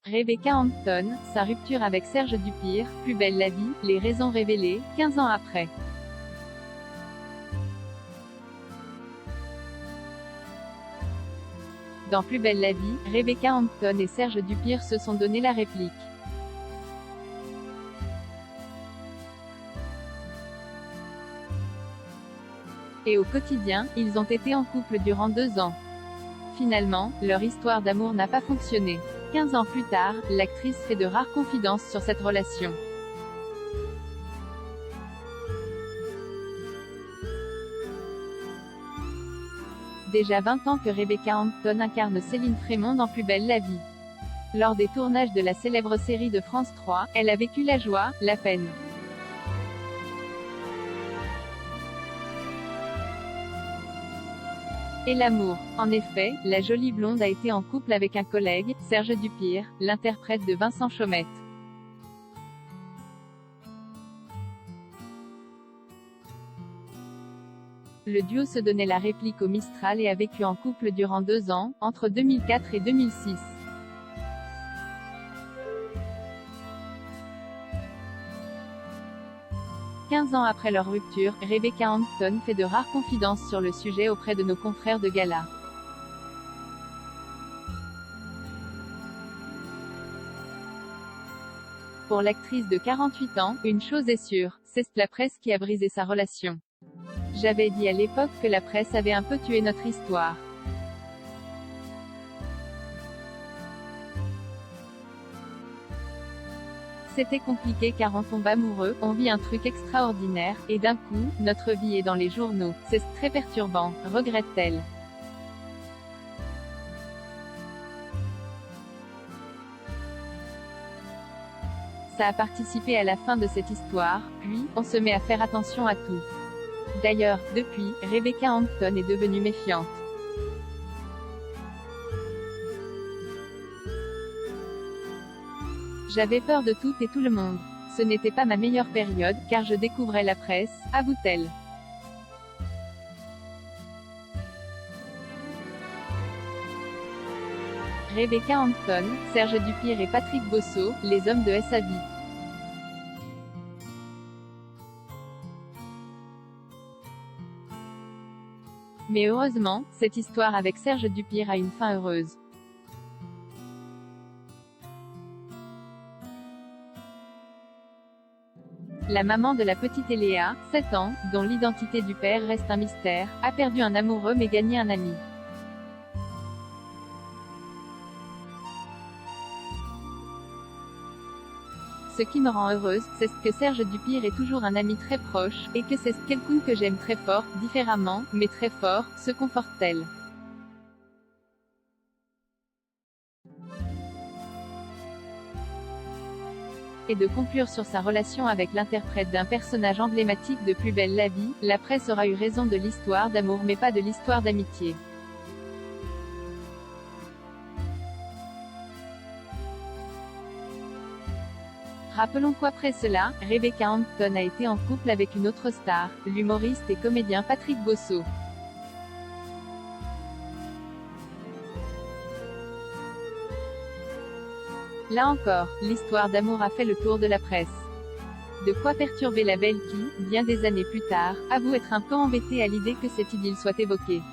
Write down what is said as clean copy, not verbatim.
Rebecca Hampton, sa rupture avec Serge Dupire, Plus belle la vie, les raisons révélées, 15 ans après. Dans Plus belle la vie, Rebecca Hampton et Serge Dupire se sont donné la réplique. Et au quotidien, ils ont été en couple durant 2 ans. Finalement, leur histoire d'amour n'a pas fonctionné. 15 ans plus tard, l'actrice fait de rares confidences sur cette relation. Déjà 20 ans que Rebecca Hampton incarne Céline Frémond dans Plus belle la vie. Lors des tournages de la célèbre série de France 3, elle a vécu la joie, la peine et l'amour. En effet, la jolie blonde a été en couple avec un collègue, Serge Dupire, l'interprète de Vincent Chaumette. Le duo se donnait la réplique au Mistral et a vécu en couple durant 2 ans, entre 2004 et 2006. « 15 ans après leur rupture, Rebecca Hampton fait de rares confidences sur le sujet auprès de nos confrères de gala. Pour l'actrice de 48 ans, une chose est sûre, c'est la presse qui a brisé sa relation. J'avais dit à l'époque que la presse avait un peu tué notre histoire. C'était compliqué car on tombe amoureux, on vit un truc extraordinaire, et d'un coup, notre vie est dans les journaux. C'est très perturbant, regrette-t-elle. Ça a participé à la fin de cette histoire, puis, on se met à faire attention à tout. D'ailleurs, depuis, Rebecca Hampton est devenue méfiante. J'avais peur de tout et tout le monde. Ce n'était pas ma meilleure période, car je découvrais la presse, avoue-t-elle. Rebecca Hampton, Serge Dupire et Patrick Bosso, les hommes de sa vie. Mais heureusement, cette histoire avec Serge Dupire a une fin heureuse. La maman de la petite Eléa, 7 ans, dont l'identité du père reste un mystère, a perdu un amoureux mais gagné un ami. Ce qui me rend heureuse, c'est que Serge Dupire est toujours un ami très proche, et que c'est quelqu'un que j'aime très fort, différemment, mais très fort, se conforte-t-elle. Et de conclure sur sa relation avec l'interprète d'un personnage emblématique de Plus belle la vie, la presse aura eu raison de l'histoire d'amour mais pas de l'histoire d'amitié. Rappelons qu'après cela, Rebecca Hampton a été en couple avec une autre star, l'humoriste et comédien Patrick Bosso. Là encore, l'histoire d'amour a fait le tour de la presse. De quoi perturber la belle qui, bien des années plus tard, avoue être un peu embêtée à l'idée que cette idylle soit évoquée.